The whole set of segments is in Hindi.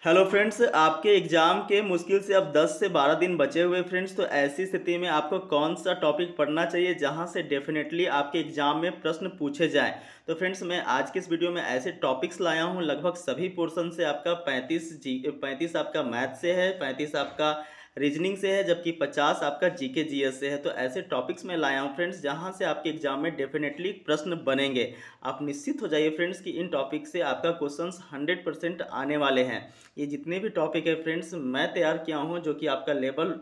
हेलो फ्रेंड्स, आपके एग्ज़ाम के मुश्किल से अब 10 से 12 दिन बचे हुए फ्रेंड्स। तो ऐसी स्थिति में आपको कौन सा टॉपिक पढ़ना चाहिए जहां से डेफिनेटली आपके एग्ज़ाम में प्रश्न पूछे जाएं। तो फ्रेंड्स, मैं आज के इस वीडियो में ऐसे टॉपिक्स लाया हूं, लगभग सभी पोर्शन से आपका 35 आपका मैथ से है, 35 आपका रीजनिंग से है, जबकि 50 आपका जीके जीएस से है। तो ऐसे टॉपिक्स मैं लाया हूं फ्रेंड्स जहां से आपके एग्जाम में डेफिनेटली प्रश्न बनेंगे। आप निश्चित हो जाइए फ्रेंड्स कि इन टॉपिक से आपका क्वेश्चंस 100% आने वाले हैं। ये जितने भी टॉपिक है फ्रेंड्स मैं तैयार किया हूँ, जो कि आपका लेवल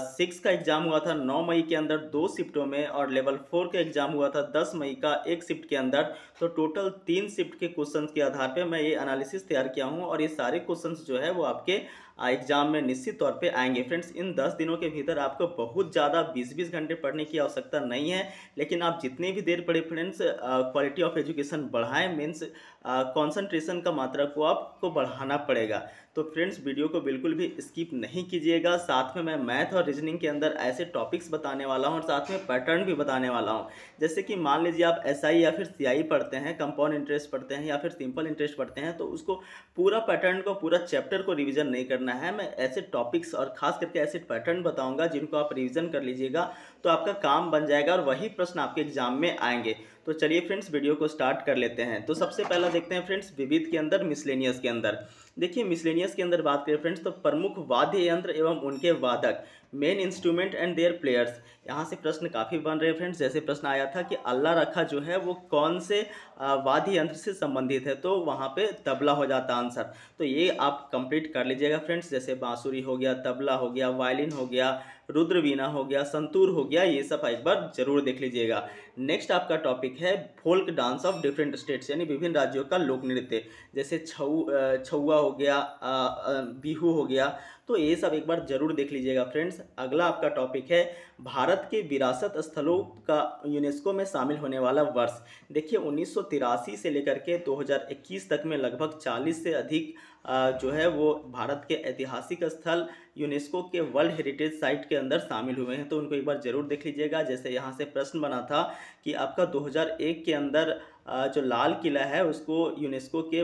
6 का एग्जाम हुआ था 9 मई के अंदर 2 शिफ्टों में, और लेवल 4 का एग्जाम हुआ था 10 मई का 1 शिफ्ट के अंदर। तो टोटल 3 शिफ्ट के क्वेश्चंस के आधार पे मैं ये एनालिसिस तैयार किया हूँ, और ये सारे क्वेश्चंस जो है वो आपके एग्जाम में निश्चित तौर पे आएंगे फ्रेंड्स। इन 10 दिनों के भीतर आपको बहुत ज़्यादा 20-20 घंटे पढ़ने की आवश्यकता नहीं है, लेकिन आप जितने भी देर पढ़े फ्रेंड्स, क्वालिटी ऑफ एजुकेशन बढ़ाएं, मीन्स कंसंट्रेशन का मात्रा को आपको बढ़ाना पड़ेगा। तो फ्रेंड्स, वीडियो को बिल्कुल भी स्किप नहीं कीजिएगा। साथ में मैं मैथ और रीजनिंग के अंदर ऐसे टॉपिक्स बताने वाला हूं, और साथ में पैटर्न भी बताने वाला हूं। जैसे कि मान लीजिए आप एसआई या फिर सीआई पढ़ते हैं, कंपाउंड इंटरेस्ट पढ़ते हैं या फिर सिंपल इंटरेस्ट पढ़ते हैं, तो उसको पूरा पैटर्न को, पूरा चैप्टर को रिविजन नहीं करना है। मैं ऐसे टॉपिक्स और खास करके ऐसे पैटर्न बताऊंगा जिनको आप रिविजन कर लीजिएगा, तो आपका काम बन जाएगा और वही प्रश्न आपके एग्जाम में आएंगे। तो चलिए फ्रेंड्स, वीडियो को स्टार्ट कर लेते हैं। तो सबसे पहला देखते हैं फ्रेंड्स, विविध के अंदर मिसलेनियस के अंदर। देखिए, मिसलेनियस के अंदर बात करें फ्रेंड्स, तो प्रमुख वाद्य यंत्र एवं उनके वादक, main instrument and their players. यहाँ से प्रश्न काफ़ी बन रहे हैं फ्रेंड्स। जैसे प्रश्न आया था कि अल्लाह रखा जो है वो कौन से वाद्य यंत्र से संबंधित है, तो वहाँ पे तबला हो जाता आंसर। तो ये आप कंप्लीट कर लीजिएगा फ्रेंड्स। जैसे बांसुरी हो गया, तबला हो गया, वायलिन हो गया, रुद्र वीणा हो गया, संतूर हो गया, ये सब एक बार जरूर देख लीजिएगा। नेक्स्ट आपका टॉपिक है folk dance of different states, यानी विभिन्न राज्यों का लोक नृत्य। जैसे छौआ हो गया, बिहू हो गया, तो ये सब एक बार जरूर देख लीजिएगा फ्रेंड्स। अगला आपका टॉपिक है भारत के विरासत स्थलों का यूनेस्को में शामिल होने वाला वर्ष। देखिए, 1983 से लेकर के 2021 तक में लगभग 40 से अधिक जो है वो भारत के ऐतिहासिक स्थल यूनेस्को के वर्ल्ड हेरिटेज साइट के अंदर शामिल हुए हैं, तो उनको एक बार जरूर देख लीजिएगा। जैसे यहाँ से प्रश्न बना था कि आपका 2001 के अंदर जो लाल किला है उसको यूनेस्को के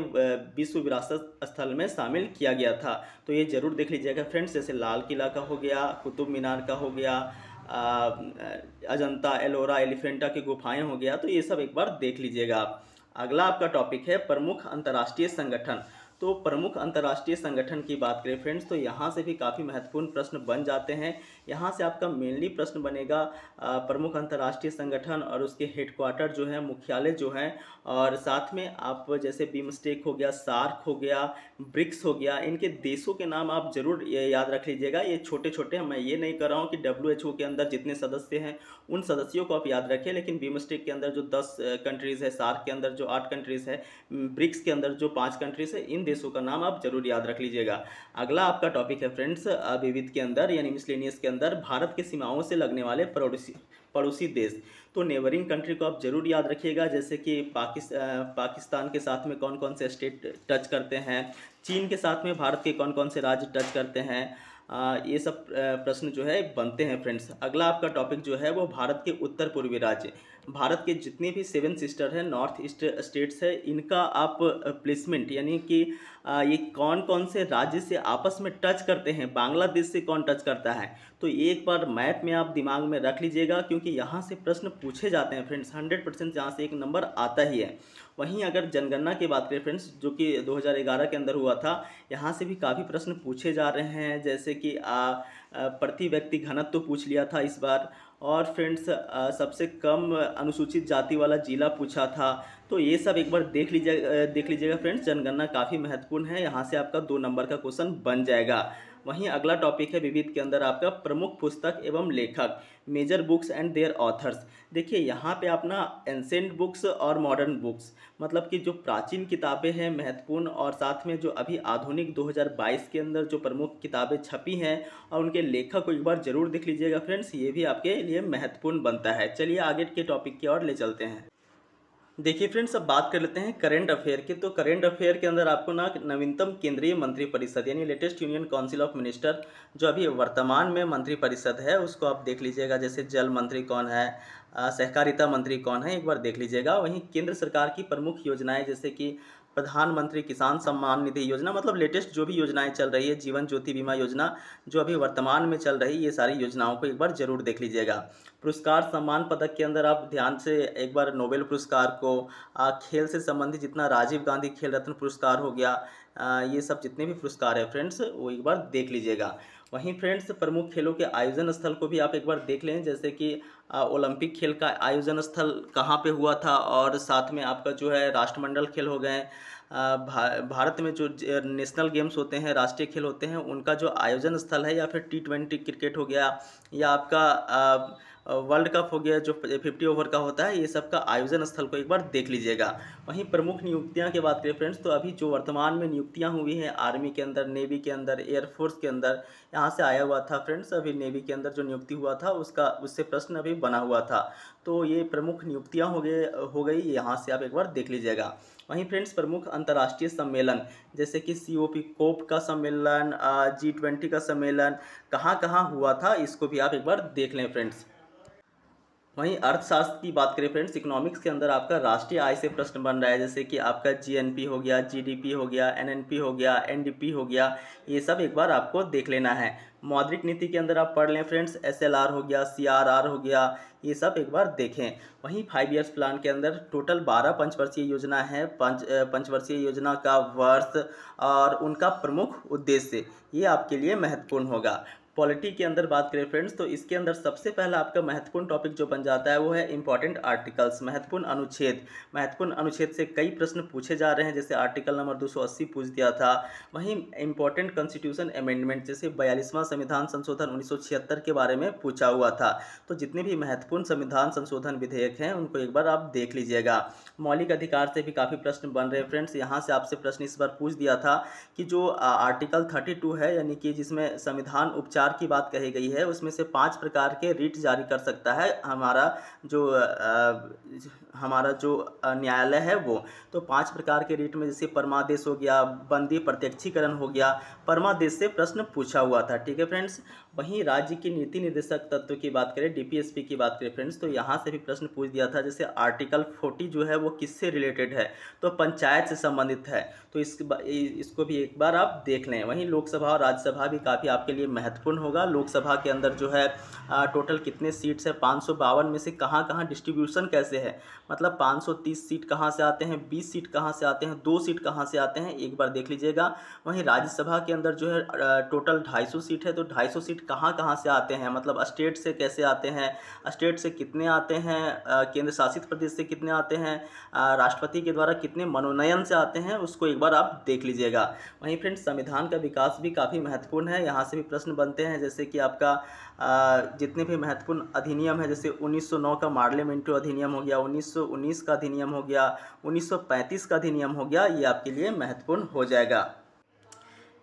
विश्व विरासत स्थल में शामिल किया गया था, तो ये जरूर देख लीजिएगा फ्रेंड्स। जैसे लाल किला का हो गया, कुतुब मीनार का हो गया, अजंता एलोरा एलिफेंटा की गुफाएं हो गया, तो ये सब एक बार देख लीजिएगा आप। अगला आपका टॉपिक है प्रमुख अंतर्राष्ट्रीय संगठन। तो प्रमुख अंतर्राष्ट्रीय संगठन की बात करें फ्रेंड्स, तो यहाँ से भी काफ़ी महत्वपूर्ण प्रश्न बन जाते हैं। यहाँ से आपका मेनली प्रश्न बनेगा प्रमुख अंतर्राष्ट्रीय संगठन और उसके हेडक्वार्टर जो है, मुख्यालय जो है, और साथ में आप जैसे बिमस्टेक हो गया, सार्क हो गया, ब्रिक्स हो गया, इनके देशों के नाम आप जरूर याद रख लीजिएगा। ये छोटे छोटे हैं, मैं ये नहीं कर रहा हूँ कि WHO के अंदर जितने सदस्य हैं उन सदस्यों को आप याद रखें, लेकिन बिमस्टेक के अंदर जो 10 कंट्रीज़ है, सार्क के अंदर जो 8 कंट्रीज़ है, ब्रिक्स के अंदर जो 5 कंट्रीज़ है, इन देशों का नाम आप जरूर याद रख लीजिएगा। अगला आपका टॉपिक है फ्रेंड्स, विविध के अंदर यानी मिसलेनियस के अंदर भारत के सीमाओं से लगने वाले पड़ोसी देश। तो नेबरिंग कंट्री को आप जरूर याद रखिएगा, जैसे कि पाकिस्तान के साथ में कौन कौन से स्टेट टच करते हैं, चीन के साथ में भारत के कौन कौन से राज्य टच करते हैं, ये सब प्रश्न जो है बनते हैं फ्रेंड्स। अगला आपका टॉपिक जो है वो भारत के उत्तर पूर्वी राज्य, भारत के जितने भी 7 सिस्टर हैं, नॉर्थ ईस्ट स्टेट्स है, इनका आप प्लेसमेंट, यानी कि ये कौन कौन से राज्य से आपस में टच करते हैं, बांग्लादेश से कौन टच करता है, तो ये एक बार मैप में आप दिमाग में रख लीजिएगा, क्योंकि यहाँ से प्रश्न पूछे जाते हैं फ्रेंड्स। 100% यहाँ से एक नंबर आता ही है। वहीं अगर जनगणना की बात करें फ्रेंड्स, जो कि 2011 के अंदर हुआ था, यहाँ से भी काफ़ी प्रश्न पूछे जा रहे हैं। जैसे कि प्रति व्यक्ति घनत्व तो पूछ लिया था इस बार, और फ्रेंड्स सबसे कम अनुसूचित जाति वाला जिला पूछा था। तो ये सब एक बार देख लीजिएगा फ्रेंड्स। जनगणना काफ़ी महत्वपूर्ण है, यहाँ से आपका 2 नंबर का क्वेश्चन बन जाएगा। वहीं अगला टॉपिक है विविध के अंदर आपका प्रमुख पुस्तक एवं लेखक, major books and their authors. देखिए, यहाँ पे अपना एंसेंट बुक्स और मॉडर्न बुक्स, मतलब कि जो प्राचीन किताबें हैं महत्वपूर्ण, और साथ में जो अभी आधुनिक 2022 के अंदर जो प्रमुख किताबें छपी हैं और उनके लेखक को एक बार जरूर देख लीजिएगा फ्रेंड्स, ये भी आपके लिए महत्वपूर्ण बनता है। चलिए आगे के टॉपिक की ओर ले चलते हैं। देखिए फ्रेंड्स, अब बात कर लेते हैं करेंट अफेयर की। तो करेंट अफेयर के अंदर आपको ना नवीनतम केंद्रीय मंत्रिपरिषद यानी latest union council of minister, जो अभी वर्तमान में मंत्रिपरिषद है, उसको आप देख लीजिएगा। जैसे जल मंत्री कौन है, सहकारिता मंत्री कौन है, एक बार देख लीजिएगा। वहीं केंद्र सरकार की प्रमुख योजनाएं, जैसे कि प्रधानमंत्री किसान सम्मान निधि योजना, मतलब लेटेस्ट जो भी योजनाएं चल रही है, जीवन ज्योति बीमा योजना जो अभी वर्तमान में चल रही, ये सारी योजनाओं को एक बार जरूर देख लीजिएगा। पुरस्कार सम्मान पदक के अंदर आप ध्यान से एक बार नोबेल पुरस्कार को, खेल से संबंधित जितना राजीव गांधी खेल रत्न पुरस्कार हो गया, ये सब जितने भी पुरस्कार है फ्रेंड्स वो एक बार देख लीजिएगा। वहीं फ्रेंड्स प्रमुख खेलों के आयोजन स्थल को भी आप एक बार देख लें, जैसे कि ओलंपिक खेल का आयोजन स्थल कहाँ पे हुआ था, और साथ में आपका जो है राष्ट्रमंडल खेल हो गए, भारत में जो नेशनल गेम्स होते हैं, राष्ट्रीय खेल होते हैं, उनका जो आयोजन स्थल है, या फिर T20 क्रिकेट हो गया, या आपका वर्ल्ड कप हो गया जो 50 ओवर का होता है, ये सब का आयोजन स्थल को एक बार देख लीजिएगा। वहीं प्रमुख नियुक्तियां की बात करें फ्रेंड्स, तो अभी जो वर्तमान में नियुक्तियां हुई हैं आर्मी के अंदर, नेवी के अंदर, एयरफोर्स के अंदर, यहाँ से आया हुआ था फ्रेंड्स। अभी नेवी के अंदर जो नियुक्ति हुआ था उससे प्रश्न अभी बना हुआ था, तो ये प्रमुख नियुक्तियाँ हो गई, यहाँ से आप एक बार देख लीजिएगा। वहीं फ्रेंड्स प्रमुख अंतर्राष्ट्रीय सम्मेलन जैसे कि COP का सम्मेलन, G20 का सम्मेलन कहाँ कहाँ हुआ था, इसको भी आप एक बार देख लें फ्रेंड्स। वहीं अर्थशास्त्र की बात करें फ्रेंड्स, इकोनॉमिक्स के अंदर आपका राष्ट्रीय आय से प्रश्न बन रहा है, जैसे कि आपका GNP हो गया, GDP हो गया, NNP हो गया, NDP हो गया, ये सब एक बार आपको देख लेना है। मौद्रिक नीति के अंदर आप पढ़ लें फ्रेंड्स, SLR हो गया, CRR हो गया, ये सब एक बार देखें। वहीं 5 ईयर्स प्लान के अंदर टोटल 12 पंचवर्षीय योजना है, पंचवर्षीय योजना का वर्ष और उनका प्रमुख उद्देश्य, ये आपके लिए महत्वपूर्ण होगा। पॉलिटी के अंदर बात करें फ्रेंड्स, तो इसके अंदर सबसे पहला आपका महत्वपूर्ण टॉपिक जो बन जाता है वो है इंपॉर्टेंट आर्टिकल्स, महत्वपूर्ण अनुच्छेद। महत्वपूर्ण अनुच्छेद से कई प्रश्न पूछे जा रहे हैं, जैसे आर्टिकल नंबर 280 पूछ दिया था। वहीं इंपॉर्टेंट कॉन्स्टिट्यूशन अमेंडमेंट जैसे 42वां संविधान संशोधन 1976 के बारे में पूछा हुआ था। तो जितने भी महत्वपूर्ण संविधान संशोधन विधेयक हैं उनको एक बार आप देख लीजिएगा। मौलिक अधिकार से भी काफ़ी प्रश्न बन रहे हैं फ्रेंड्स, यहाँ से आपसे प्रश्न इस बार पूछ दिया था कि जो आर्टिकल 32 है, यानी कि जिसमें संविधान उपचार की बात कही गई है, उसमें से 5 प्रकार के रिट जारी कर सकता है हमारा जो न्यायालय है वो। तो 5 प्रकार के रिट में जैसे परमादेश हो गया, बंदी प्रत्यक्षीकरण हो गया, परमादेश से प्रश्न पूछा हुआ था। ठीक है फ्रेंड्स। वहीं राज्य की नीति निर्देशक तत्व की बात करें, DPSP की बात करें फ्रेंड्स, तो यहाँ से भी प्रश्न पूछ दिया था, जैसे आर्टिकल 40 जो है वो किससे रिलेटेड है, तो पंचायत से संबंधित है, तो इसको भी एक बार आप देख लें। वहीं लोकसभा और राज्यसभा भी काफ़ी आपके लिए महत्वपूर्ण होगा। लोकसभा के अंदर जो है टोटल कितने सीट्स है, 552 में से कहाँ कहाँ डिस्ट्रीब्यूशन कैसे है, मतलब 530 सीट कहाँ से आते हैं, 20 सीट कहाँ से आते हैं, 2 सीट कहाँ से आते हैं, एक बार देख लीजिएगा। वहीं राज्यसभा के अंदर जो है टोटल 250 सीट है, तो 250 सीट कहाँ कहाँ से आते हैं, मतलब स्टेट से कैसे आते हैं, स्टेट से कितने आते हैं, केंद्र शासित प्रदेश से कितने आते हैं, राष्ट्रपति के द्वारा कितने मनोनयन से आते हैं, उसको एक बार आप देख लीजिएगा। वहीं फ्रेंड्स संविधान का विकास भी काफ़ी महत्वपूर्ण है, यहाँ से भी प्रश्न बनते हैं, जैसे कि आपका जितने भी महत्वपूर्ण अधिनियम है, जैसे 1909 का मार्लियामेंटो अधिनियम हो गया, 1919 का अधिनियम हो गया, 1935 का अधिनियम हो गया, ये आपके लिए महत्वपूर्ण हो जाएगा।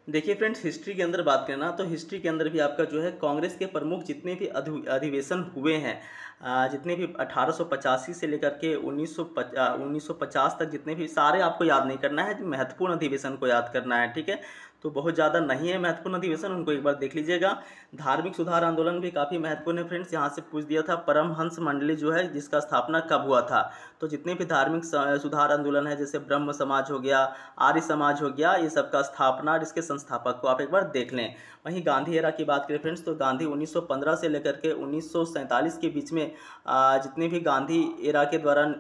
देखिए फ्रेंड्स हिस्ट्री के अंदर बात करना, तो हिस्ट्री के अंदर भी आपका जो है कांग्रेस के प्रमुख जितने भी अधिवेशन हुए हैं, जितने भी 1885 से लेकर के 1950 तक जितने भी, सारे आपको याद नहीं करना है, महत्वपूर्ण अधिवेशन को याद करना है। ठीक है, तो बहुत ज़्यादा नहीं है महत्वपूर्ण अधिवेशन, उनको एक बार देख लीजिएगा। धार्मिक सुधार आंदोलन भी काफ़ी महत्वपूर्ण है फ्रेंड्स, यहाँ से पूछ दिया था परमहंस मंडली जो है जिसका स्थापना कब हुआ था, तो जितने भी धार्मिक सुधार आंदोलन है, जैसे ब्रह्म समाज हो गया, आर्य समाज हो गया, ये सब का स्थापना और इसके संस्थापक को आप एक बार देख लें। वहीं गांधी एरा की बात करें फ्रेंड्स, तो गांधी 1915 से लेकर के 1947 के बीच में जितने भी गांधी एरा के दौरान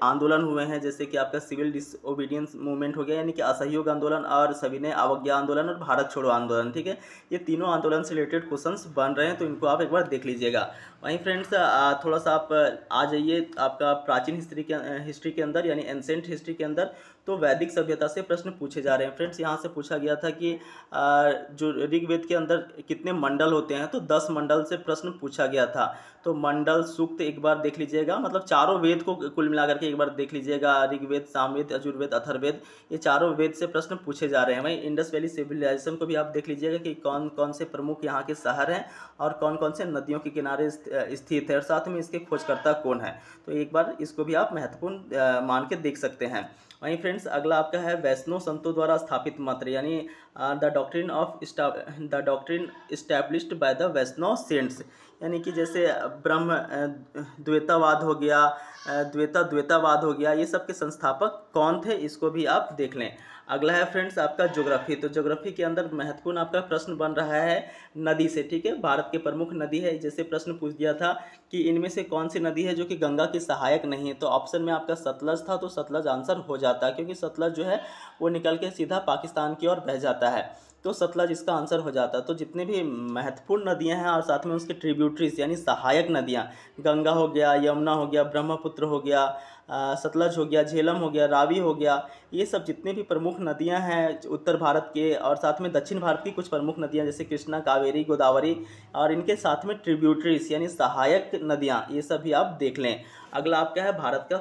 आंदोलन हुए हैं, जैसे कि आपका सिविल डिसओबीडियंस मूवमेंट हो गया, यानी कि असहयोग आंदोलन, और सविनय अवज्ञा आंदोलन और भारत छोड़ो आंदोलन। ठीक है, ये तीनों आंदोलन से रिलेटेड क्वेश्चंस बन रहे हैं, तो इनको आप एक बार देख लीजिएगा। वहीं फ्रेंड्स थोड़ा सा आप आ जाइए आपका प्राचीन हिस्ट्री के अंदर, यानी एंसेंट हिस्ट्री के अंदर, तो वैदिक सभ्यता से प्रश्न पूछे जा रहे हैं फ्रेंड्स। यहाँ से पूछा गया था कि जो ऋग्वेद के अंदर कितने मंडल होते हैं, तो 10 मंडल से प्रश्न पूछा गया था। तो मंडल सूक्त एक बार देख लीजिएगा, मतलब चारों वेद को कुल मिलाकर के एक बार देख लीजिएगा, ऋग्वेद, सामवेद, यजुर्वेद, अथर्ववेद, ये चारों वेद से प्रश्न पूछे जा रहे हैं। वहीं इंडस वैली सिविलाइजेशन को भी आप देख लीजिएगा कि कौन कौन से प्रमुख यहाँ के शहर हैं और कौन कौन से नदियों के किनारे स्थित है, और साथ में इसके खोजकर्ता कौन है, तो एक बार इसको भी आप महत्वपूर्ण मान के देख सकते हैं। वहीं फ्रेंड्स अगला आपका है वैष्णव संतों द्वारा स्थापित मत, यानी the doctrine established by the Vaishnava saints, यानी कि जैसे ब्रह्म द्वैतावाद हो गया, द्वैतावाद हो गया, ये सब के संस्थापक कौन थे, इसको भी आप देख लें। अगला है फ्रेंड्स आपका ज्योग्राफी। तो ज्योग्राफी के अंदर महत्वपूर्ण आपका प्रश्न बन रहा है नदी से, ठीक है। भारत के प्रमुख नदी है, जैसे प्रश्न पूछ दिया था कि इनमें से कौन सी नदी है जो कि गंगा की सहायक नहीं है, तो ऑप्शन में आपका सतलज था, तो सतलज आंसर हो जाता है, क्योंकि सतलज जो है वो निकल के सीधा पाकिस्तान की ओर बह जाता है, तो सतलज इसका आंसर हो जाता है। तो जितने भी महत्वपूर्ण नदियां हैं और साथ में उसके ट्रिब्यूटरीज यानी सहायक नदियां, गंगा हो गया, यमुना हो गया, ब्रह्मपुत्र हो गया, सतलज हो गया, झेलम हो गया, रावी हो गया, ये सब जितने भी प्रमुख नदियां हैं उत्तर भारत के और साथ में दक्षिण भारत की कुछ प्रमुख नदियां जैसे कृष्णा, कावेरी, गोदावरी और इनके साथ में ट्रिब्यूटरीज यानी सहायक नदियां, ये सब भी आप देख लें। अगला आपका है भारत का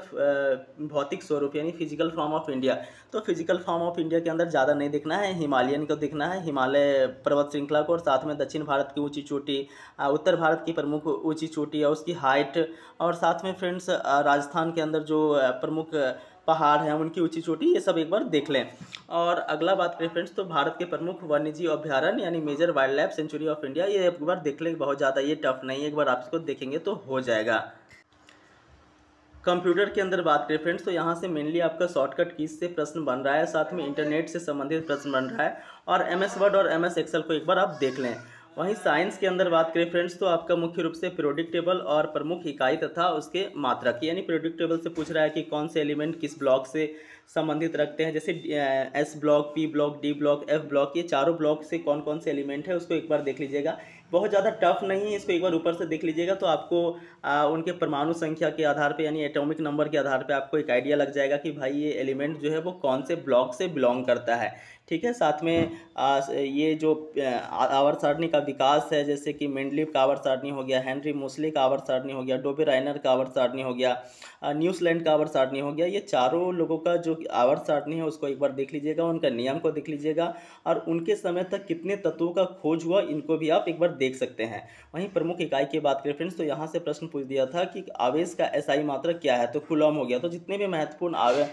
भौतिक स्वरूप यानी फिजिकल फॉर्म ऑफ इंडिया। तो फिजिकल फॉर्म ऑफ इंडिया के अंदर ज़्यादा नहीं देखना है, हिमालयन को देखना है, हिमालय पर्वत श्रृंखला को, और साथ में दक्षिण भारत की ऊंची चोटी, उत्तर भारत की प्रमुख ऊंची चोटी और उसकी हाइट, और साथ में फ्रेंड्स राजस्थान के अंदर जो प्रमुख पहाड़ हैं उनकी ऊंची चोटी, ये सब एक बार देख लें। और अगला बात करें फ्रेंड्स तो भारत के प्रमुख वन्यजीव अभ्यारण्य यानी major wild life sanctuary of India, ये एक बार देख लें, बहुत ज़्यादा ये टफ नहीं है, एक बार आप इसको देखेंगे तो हो जाएगा। कंप्यूटर के अंदर बात करें फ्रेंड्स तो यहाँ से मेनली आपका शॉर्टकट कीज से प्रश्न बन रहा है, साथ में इंटरनेट से संबंधित प्रश्न बन रहा है, और MS वर्ड और MS एक्सेल को एक बार आप देख लें। वहीं साइंस के अंदर बात करें फ्रेंड्स तो आपका मुख्य रूप से पीरियोडिक टेबल और प्रमुख इकाई तथा उसके मात्रक, यानी पीरियोडिक टेबल से पूछ रहा है कि कौन से एलिमेंट किस ब्लॉक से संबंधित रखते हैं, जैसे S block, P block, D block, F block, ये चारों ब्लॉक से कौन कौन से एलिमेंट है उसको एक बार देख लीजिएगा। बहुत ज़्यादा टफ नहीं है, इसको एक बार ऊपर से देख लीजिएगा तो आपको उनके परमाणु संख्या के आधार पे यानी एटॉमिक नंबर के आधार पे आपको एक आइडिया लग जाएगा कि भाई ये एलिमेंट जो है वो कौन से ब्लॉक से बिलोंग करता है, ठीक है। साथ में ये जो आवर्त सारणी का विकास है, जैसे कि मेंडलीव का आवर्त सारणी हो गया, हेनरी मोसले का आवर्त सारणी हो गया, डोबे राइनर का आवर्त सारणी हो गया, न्यूजीलैंड का आवर्त सारणी हो गया, ये चारों लोगों का जो आवर्त सारणी है उसको एक बार देख लीजिएगा, उनका नियम को देख लीजिएगा, और उनके समय तक कितने तत्वों का खोज हुआ इनको भी आप एक बार देख सकते हैं। वहीं प्रमुख इकाई की बात करें फ्रेंड्स तो यहाँ से प्रश्न पूछ दिया था कि आवेश का SI मात्रक क्या है, तो कूलॉम हो गया। तो जितने भी महत्वपूर्ण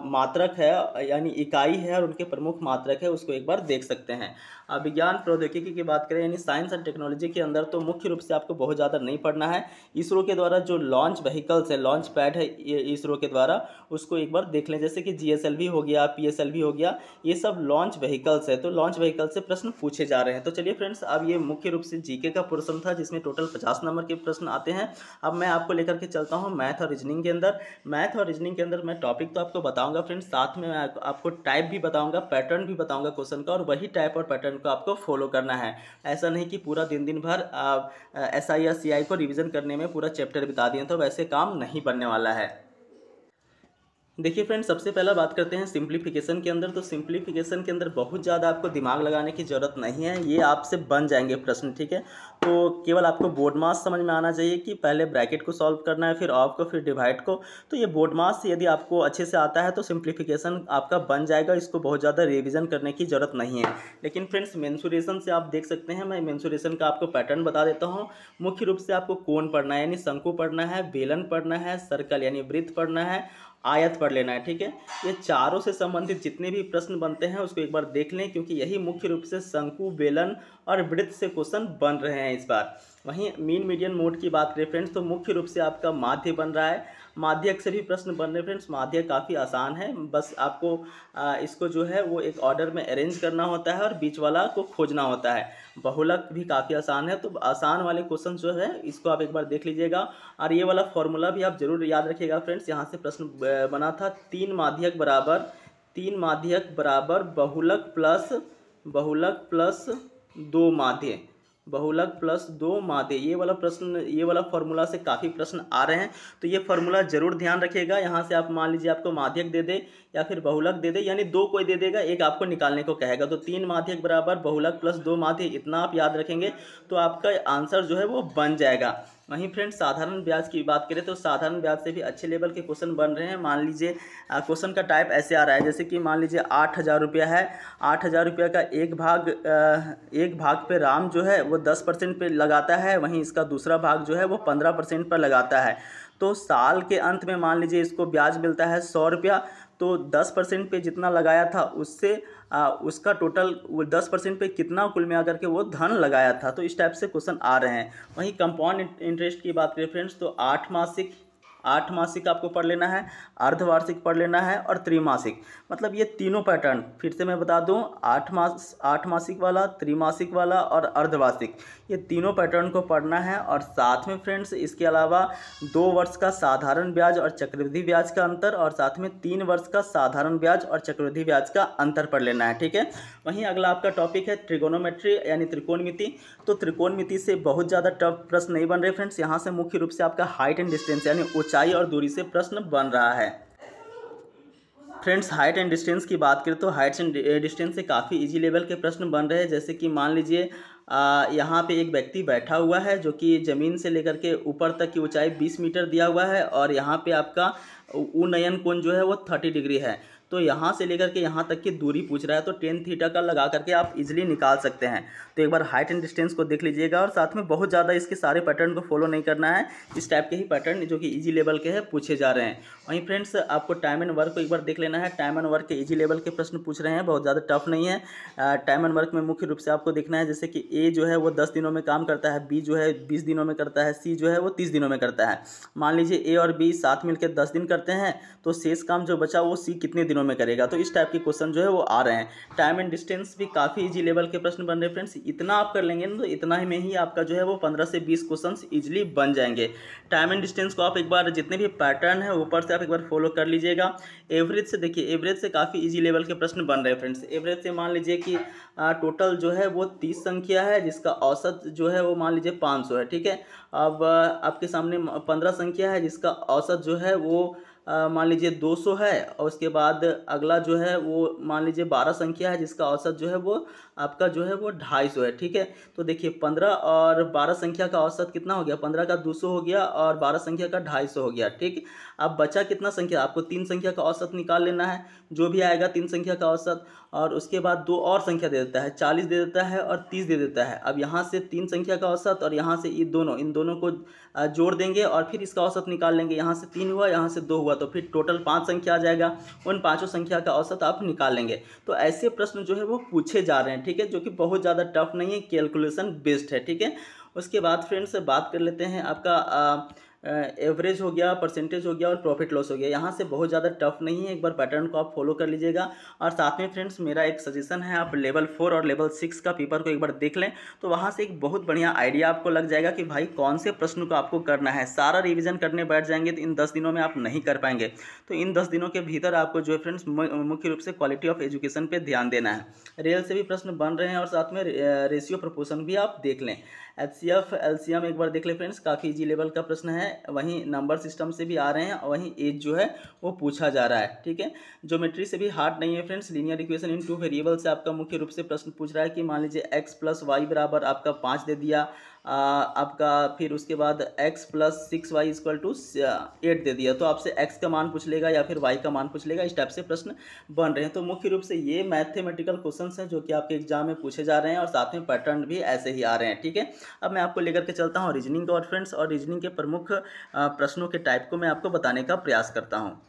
मात्रक है यानी इकाई है और उनके प्रमुख मात्रक है उसको एक बार देख सकते हैं। विज्ञान प्रौद्योगिकी की बात करें यानी साइंस एंड टेक्नोलॉजी के अंदर तो मुख्य रूप से आपको बहुत ज़्यादा नहीं पढ़ना है। इसरो के द्वारा जो लॉन्च व्हीकल्स है, लॉन्च पैड है इसरो के द्वारा, उसको एक बार देख लें, जैसे कि GSLV हो गया, PSLV हो गया, ये सब लॉन्च व्हीकल्स है, तो लॉन्च व्हीकल से प्रश्न पूछे जा रहे हैं। तो चलिए फ्रेंड्स, अब ये मुख्य रूप से जीके का पोर्शन था जिसमें टोटल 50 नंबर के प्रश्न आते हैं। अब मैं आपको लेकर के चलता हूँ मैथ और रीजनिंग के अंदर। मैथ और रीजनिंग के अंदर मैं टॉपिक तो आपको बताऊंगा फ्रेंड्स, साथ में मैं आपको टाइप भी बताऊंगा, पैटर्न भी बताऊंगा क्वेश्चन का, और वही टाइप और पैटर्न को आपको फॉलो करना है। ऐसा नहीं कि पूरा दिन भर SI या CI को रिवीजन करने में पूरा चैप्टर बिता दिए, तो वैसे काम नहीं बनने वाला है। देखिए फ्रेंड्स, सबसे पहला बात करते हैं सिंप्लीफिकेशन के अंदर। तो सिंप्लीफिकेशन के अंदर बहुत ज़्यादा आपको दिमाग लगाने की ज़रूरत नहीं है, ये आपसे बन जाएंगे प्रश्न, ठीक है। तो केवल आपको बोर्ड मास समझ में आना चाहिए कि पहले ब्रैकेट को सॉल्व करना है, फिर ऑफ को, फिर डिवाइड को। तो ये बोर्ड मास यदि आपको अच्छे से आता है तो सिंप्लीफिकेशन आपका बन जाएगा, इसको बहुत ज़्यादा रिविजन करने की ज़रूरत नहीं है। लेकिन फ्रेंड्स, मेंसुरेशन से आप देख सकते हैं, मैं मेंसुरेशन का आपको पैटर्न बता देता हूँ। मुख्य रूप से आपको कोण पढ़ना है यानी शंकु पढ़ना है, बेलन पढ़ना है, सर्कल यानी वृत्त पढ़ना है, आयत पढ़ लेना है, ठीक है। ये चारों से संबंधित जितने भी प्रश्न बनते हैं उसको एक बार देख लें, क्योंकि यही मुख्य रूप से शंकु, बेलन और वृत्त से क्वेश्चन बन रहे हैं इस बार। वहीं मीन मीडियन मोड की बात करें फ्रेंड्स तो मुख्य रूप से आपका माध्य बन रहा है, माध्यक से भी प्रश्न बन रहे हैं फ्रेंड्स। माध्यक काफ़ी आसान है, बस आपको इसको जो है वो एक ऑर्डर में अरेंज करना होता है और बीच वाला को खोजना होता है। बहुलक भी काफ़ी आसान है, तो आसान वाले क्वेश्चन जो है इसको आप एक बार देख लीजिएगा। और ये वाला फॉर्मूला भी आप जरूर याद रखिएगा फ्रेंड्स, यहाँ से प्रश्न बना था 3 माध्यक बराबर बहुलक प्लस 2 माध्य, बहुलक प्लस 2 माध्य, ये वाला प्रश्न, ये वाला फॉर्मूला से काफ़ी प्रश्न आ रहे हैं, तो ये फॉर्मूला जरूर ध्यान रखिएगा। यहाँ से आप मान लीजिए आपको माध्यक दे दे या फिर बहुलक दे दे, यानी 2 कोई दे देगा, एक आपको निकालने को कहेगा, तो 3 माध्यक बराबर बहुलक प्लस 2 माध्य, इतना आप याद रखेंगे तो आपका आंसर जो है वो बन जाएगा। वहीं फ्रेंड्स, साधारण ब्याज की बात करें तो साधारण ब्याज से भी अच्छे लेवल के क्वेश्चन बन रहे हैं। मान लीजिए क्वेश्चन का टाइप ऐसे आ रहा है, जैसे कि मान लीजिए 8,000 रुपया है, 8,000 रुपया का एक भाग पे राम जो है वो 10% पे लगाता है, वहीं इसका दूसरा भाग जो है वो 15% पर लगाता है। तो साल के अंत में मान लीजिए इसको ब्याज मिलता है 100 रुपया, तो 10% पे जितना लगाया था उससे उसका टोटल 10% पे कितना कुल में आकर के वो धन लगाया था। तो इस टाइप से क्वेश्चन आ रहे हैं। वहीं कंपाउंड इंटरेस्ट की बात करें फ्रेंड्स तो 8 मासिक 8 मासिक आपको पढ़ लेना है, अर्धवार्षिक पढ़ लेना है और त्रैमासिक। मतलब ये तीनों पैटर्न फिर से मैं बता दूं, 8 मासिक वाला, त्रैमासिक वाला और अर्धवार्षिक, ये तीनों पैटर्न को पढ़ना है। और साथ में फ्रेंड्स इसके अलावा 2 वर्ष का साधारण ब्याज और चक्रवृद्धि ब्याज का अंतर, और साथ में 3 वर्ष का साधारण ब्याज और चक्रवृद्धि ब्याज का अंतर पढ़ लेना है, ठीक है। वहीं अगला आपका टॉपिक है ट्रिगोनोमेट्री यानी त्रिकोणमिति। तो त्रिकोणमिति से बहुत ज़्यादा टफ प्रश्न नहीं बन रहे फ्रेंड्स, यहाँ से मुख्य रूप से आपका हाइट एंड डिस्टेंस यानी ऊंचाई और दूरी से प्रश्न बन रहा है। फ्रेंड्स हाइट एंड डिस्टेंस की बात करें तो हाइट एंड डिस्टेंस से काफ़ी इजी लेवल के प्रश्न बन रहे हैं। जैसे कि मान लीजिए यहाँ पे एक व्यक्ति बैठा हुआ है जो कि ज़मीन से लेकर के ऊपर तक की ऊंचाई 20 मीटर दिया हुआ है, और यहाँ पे आपका उन्नयन कोण जो है वो 30 डिग्री है। तो यहाँ से लेकर के यहाँ तक की दूरी पूछ रहा है, तो टेन थीटा का लगा करके आप इजीली निकाल सकते हैं। तो एक बार हाइट एंड डिस्टेंस को देख लीजिएगा, और साथ में बहुत ज़्यादा इसके सारे पैटर्न को फॉलो नहीं करना है, इस टाइप के ही पैटर्न जो कि इजी लेवल के हैं पूछे जा रहे हैं। वहीं फ्रेंड्स आपको टाइम एंड वर्क को एक बार देख लेना है। टाइम एंड वर्क के इजी लेवल के प्रश्न पूछ रहे हैं, बहुत ज़्यादा टफ नहीं है। टाइम एंड वर्क में मुख्य रूप से आपको देखना है, जैसे कि ए जो है वो 10 दिनों में काम करता है, बी जो है 20 दिनों में करता है, सी जो है वो 30 दिनों में करता है। मान लीजिए ए और बी साथ मिलकर 10 दिन करते हैं, तो शेष काम जो बचा वो सी कितने दिनों में करेगा। तो इस टाइप के क्वेश्चन जो है वो आ रहे हैं। टाइम एंड डिस्टेंस भी काफ़ी इजी लेवल के प्रश्न बन रहे हैं फ्रेंड्स। इतना आप कर लेंगे ना तो इतना ही में ही आपका जो है वो 15 से 20 क्वेश्चन इजीली बन जाएंगे। टाइम एंड डिस्टेंस को आप एक बार जितने भी पैटर्न है ऊपर से आप एक बार फॉलो कर लीजिएगा। एवरेज से देखिए, एवरेज से काफ़ी इजी लेवल के प्रश्न बन रहे हैं फ्रेंड्स। एवरेज से मान लीजिए कि टोटल जो है वो 30 संख्या है, जिसका औसत जो है वो मान लीजिए 500 है, ठीक है। अब आपके सामने 15 संख्या है जिसका औसत जो है वो मान लीजिए 200 है, और उसके बाद अगला जो है वो मान लीजिए 12 संख्या है जिसका औसत जो है वो आपका जो है वो 250 है, ठीक है। तो देखिए 15 और 12 संख्या का औसत कितना हो गया, 15 का 200 हो गया और 12 संख्या का 250 हो गया, ठीक। अब बचा कितना संख्या, आपको 3 संख्या का औसत निकाल लेना है, जो भी आएगा 3 संख्या का औसत, और उसके बाद 2 और संख्या दे देता है, 40 दे देता है और 30 दे देता है। अब यहाँ से 3 संख्या का औसत और यहाँ से इन दोनों को जोड़ देंगे और फिर इसका औसत निकाल लेंगे। यहाँ से 3 हुआ, यहाँ से 2 हुआ, तो फिर टोटल 5 संख्या आ जाएगा। उन 5 संख्या का औसत आप निकाल लेंगे। तो ऐसे प्रश्न जो है वो पूछे जा रहे हैं, ठीक है, जो कि बहुत ज़्यादा टफ नहीं है, कैलकुलेशन बेस्ड है, ठीक है। उसके बाद फ्रेंड्स बात कर लेते हैं आपका एवरेज हो गया, परसेंटेज हो गया और प्रॉफिट लॉस हो गया। यहाँ से बहुत ज़्यादा टफ नहीं है, एक बार पैटर्न को आप फॉलो कर लीजिएगा। और साथ में फ्रेंड्स मेरा एक सजेशन है, आप लेवल 4 और लेवल 6 का पेपर को एक बार देख लें, तो वहाँ से एक बहुत बढ़िया आइडिया आपको लग जाएगा कि भाई कौन से प्रश्न को आपको करना है। सारा रिविजन करने बैठ जाएंगे तो इन 10 दिनों में आप नहीं कर पाएंगे। तो इन 10 दिनों के भीतर आपको जो है फ्रेंड्स मुख्य रूप से क्वालिटी ऑफ एजुकेशन पर ध्यान देना है। रेल से भी प्रश्न बन रहे हैं और साथ में रेशियो प्रोपोर्शन भी आप देख लें। HCF LCM एक बार देख ले फ्रेंड्स, काफ़ी इजी लेवल का प्रश्न है। वहीं नंबर सिस्टम से भी आ रहे हैं और वहीं एज जो है वो पूछा जा रहा है, ठीक है। ज्योमेट्री से भी हार्ड नहीं है friends. Linear equation in 2 variable से आपका मुख्य रूप से प्रश्न पूछ रहा है कि मान लीजिए x + y बराबर आपका 5 दे दिया आपका, फिर उसके बाद x + 6y = 8 दे दिया, तो आपसे x का मान पूछ लेगा या फिर y का मान पूछ लेगा। इस टाइप से प्रश्न बन रहे हैं। तो मुख्य रूप से ये मैथमेटिकल क्वेश्चंस हैं जो कि आपके एग्जाम में पूछे जा रहे हैं और साथ में पैटर्न भी ऐसे ही आ रहे हैं, ठीक है। अब मैं आपको लेकर के चलता हूँ रीजनिंग को, और फ्रेंड्स और रीजनिंग के प्रमुख प्रश्नों के टाइप को मैं आपको बताने का प्रयास करता हूँ।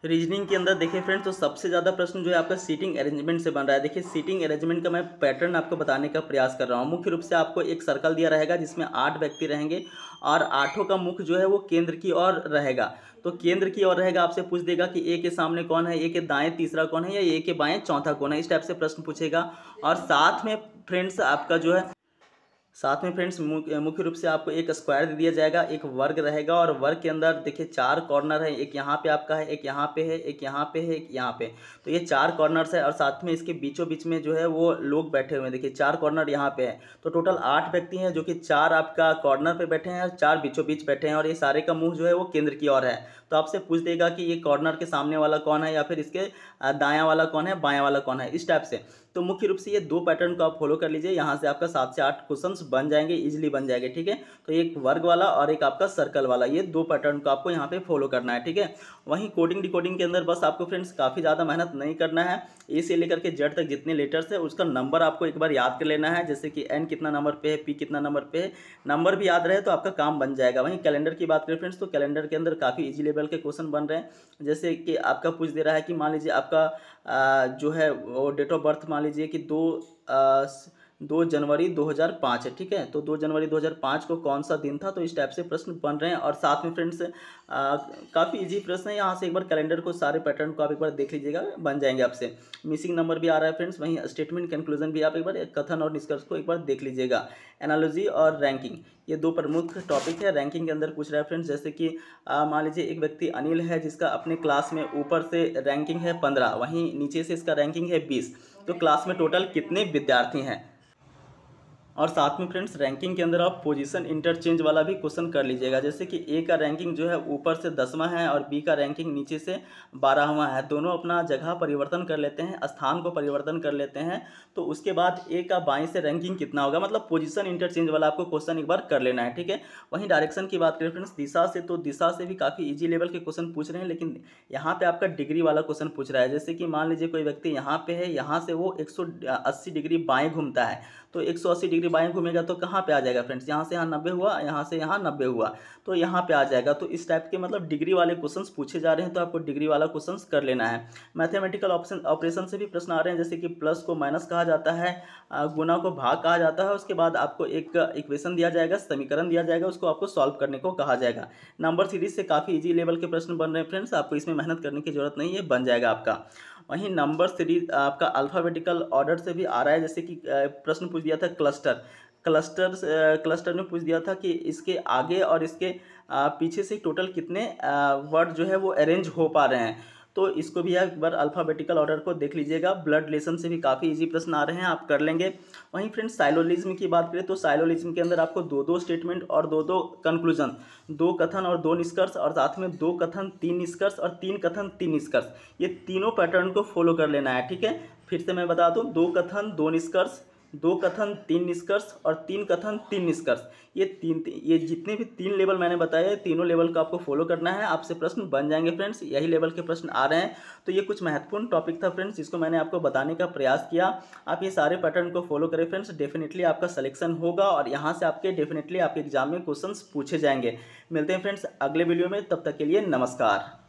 रीजनिंग के अंदर देखिए फ्रेंड्स, तो सबसे ज़्यादा प्रश्न जो है आपका सीटिंग अरेंजमेंट से बन रहा है। देखिए सीटिंग अरेंजमेंट का मैं पैटर्न आपको बताने का प्रयास कर रहा हूँ। मुख्य रूप से आपको एक सर्कल दिया रहेगा जिसमें 8 व्यक्ति रहेंगे और 8 का मुख जो है वो केंद्र की ओर रहेगा। तो केंद्र की ओर रहेगा, आपसे पूछ देगा कि ए के सामने कौन है, ए के दाएं तीसरा कौन है, या ए के बाएं चौथा कौन है। इस टाइप से प्रश्न पूछेगा। और साथ में फ्रेंड्स आपका जो है मुख्य रूप से आपको एक स्क्वायर दे दिया जाएगा, एक वर्ग रहेगा, और वर्ग के अंदर देखिए 4 कॉर्नर है। एक यहाँ पे आपका है, एक यहाँ पे है, एक यहाँ पे है, एक यहाँ पे। तो ये 4 कॉर्नर्स है और साथ में इसके बीचों बीच में जो है वो लोग बैठे हुए हैं। देखिए 4 कॉर्नर यहाँ पे है, तो टोटल 8 व्यक्ति हैं जो कि 4 आपका कॉर्नर पे बैठे हैं और 4 बीचों बीच बैठे हैं, और ये सारे का मुंह जो है वो केंद्र की ओर है। तो आपसे पूछ देगा कि ये कॉर्नर के सामने वाला कौन है, या फिर इसके दायां वाला कौन है, बायां वाला कौन है, इस टाइप से। तो मुख्य रूप से ये 2 पैटर्न को आप फॉलो कर लीजिए। यहाँ से आपका 7 से 8 क्वेश्चंस बन जाएंगे, इजीली बन जाएंगे, ठीक है। तो एक वर्ग वाला और एक आपका सर्कल वाला, ये 2 पैटर्न को आपको यहाँ पे फॉलो करना है, ठीक है। वहीं कोडिंग डिकोडिंग के अंदर बस आपको फ्रेंड्स काफ़ी ज़्यादा मेहनत नहीं करना है। ए से लेकर के जेड तक जितने लेटर्स है उसका नंबर आपको एक बार याद कर लेना है। जैसे कि एन कितना नंबर पे है, पी कितना नंबर पे है, नंबर भी याद रहे तो आपका काम बन जाएगा। वहीं कैलेंडर की बात करें फ्रेंड्स, तो कैलेंडर के अंदर काफ़ी ईजी लेवल के क्वेश्चन बन रहे हैं। जैसे कि आपका पूछ दे रहा है कि मान लीजिए आपका जो है वो डेट ऑफ बर्थ मान लीजिए कि 2 2 जनवरी 2005 है, ठीक है। तो 2 जनवरी 2005 को कौन सा दिन था, तो इस टाइप से प्रश्न बन रहे हैं। और साथ में फ्रेंड्स काफ़ी इजी प्रश्न है, यहाँ से एक बार कैलेंडर को सारे पैटर्न को आप एक बार देख लीजिएगा, बन जाएंगे आपसे। मिसिंग नंबर भी आ रहा है फ्रेंड्स, वहीं स्टेटमेंट कंक्लूजन भी आप एक बार कथन और निष्कर्ष को एक बार देख लीजिएगा। एनालॉजी और रैंकिंग, ये दो प्रमुख टॉपिक है। रैंकिंग के अंदर पूछ रहा है फ्रेंड्स, जैसे कि मान लीजिए एक व्यक्ति अनिल है जिसका अपने क्लास में ऊपर से रैंकिंग है 15, वहीं नीचे से इसका रैंकिंग है 20, तो क्लास में टोटल कितने विद्यार्थी हैं। और साथ में फ्रेंड्स रैंकिंग के अंदर आप पोजीशन इंटरचेंज वाला भी क्वेश्चन कर लीजिएगा, जैसे कि ए का रैंकिंग जो है ऊपर से 10वां है और बी का रैंकिंग नीचे से 12वां है, दोनों अपना जगह परिवर्तन कर लेते हैं, स्थान को परिवर्तन कर लेते हैं, तो उसके बाद ए का बाएं से रैंकिंग कितना होगा, मतलब पोजीशन इंटरचेंज वाला आपको क्वेश्चन एक बार कर लेना है, ठीक है। वहीं डायरेक्शन की बात करें फ्रेंड्स दिशा से, तो दिशा से भी काफ़ी ईजी लेवल के क्वेश्चन पूछ रहे हैं, लेकिन यहाँ पे आपका डिग्री वाला क्वेश्चन पूछ रहा है। जैसे कि मान लीजिए कोई व्यक्ति यहाँ पे है, यहाँ से वो 180 डिग्री बाएँ घूमता है, तो 180 डिग्री बाएं घूमेगा तो कहाँ पे आ जाएगा फ्रेंड्स, यहाँ से यहाँ 90 हुआ, यहाँ से यहाँ 90 हुआ, तो यहाँ पे आ जाएगा। तो इस टाइप के मतलब डिग्री वाले क्वेश्चंस पूछे जा रहे हैं, तो आपको डिग्री वाला क्वेश्चंस कर लेना है। मैथमेटिकल ऑपरेशन से भी प्रश्न आ रहे हैं, जैसे कि प्लस को माइनस कहा जाता है, गुना को भाग कहा जाता है, उसके बाद आपको एक इक्वेशन दिया जाएगा, समीकरण दिया जाएगा, उसको आपको सॉल्व करने को कहा जाएगा। नंबर सीरीज से काफ़ी ईजी लेवल के प्रश्न बन रहे हैं फ्रेंड्स, आपको इसमें मेहनत करने की जरूरत नहीं है, बन जाएगा आपका। वहीं नंबर सीरीज आपका अल्फ़ाबेटिकल ऑर्डर से भी आ रहा है, जैसे कि प्रश्न पूछ दिया था क्लस्टर में पूछ दिया था कि इसके आगे और इसके पीछे से टोटल कितने वर्ड जो है वो अरेंज हो पा रहे हैं, तो इसको भी एक बार अल्फ़ाबेटिकल ऑर्डर को देख लीजिएगा। ब्लड रिलेशन से भी काफ़ी इजी प्रश्न आ रहे हैं, आप कर लेंगे। वहीं फ्रेंड्स साइलोलिज्म की बात करें तो साइलोलिज्म के अंदर आपको 2-2 स्टेटमेंट और 2-2 कंक्लूजन, 2 कथन और 2 निष्कर्ष, और साथ में 2 कथन 3 निष्कर्ष और 3 कथन 3 निष्कर्ष, ये तीनों पैटर्न को फॉलो कर लेना है, ठीक है। फिर से मैं बता दूं, 2 कथन 2 निष्कर्ष, 2 कथन 3 निष्कर्ष और 3 कथन 3 निष्कर्ष, ये जितने भी 3 लेवल मैंने बताए, तीनों लेवल को आपको फॉलो करना है, आपसे प्रश्न बन जाएंगे फ्रेंड्स, यही लेवल के प्रश्न आ रहे हैं। तो ये कुछ महत्वपूर्ण टॉपिक था फ्रेंड्स, जिसको मैंने आपको बताने का प्रयास किया। आप ये सारे पैटर्न को फॉलो करें फ्रेंड्स, डेफिनेटली आपका सिलेक्शन होगा और यहाँ से आपके डेफिनेटली आपके एग्जाम में क्वेश्चन पूछे जाएंगे। मिलते हैं फ्रेंड्स अगले वीडियो में, तब तक के लिए नमस्कार।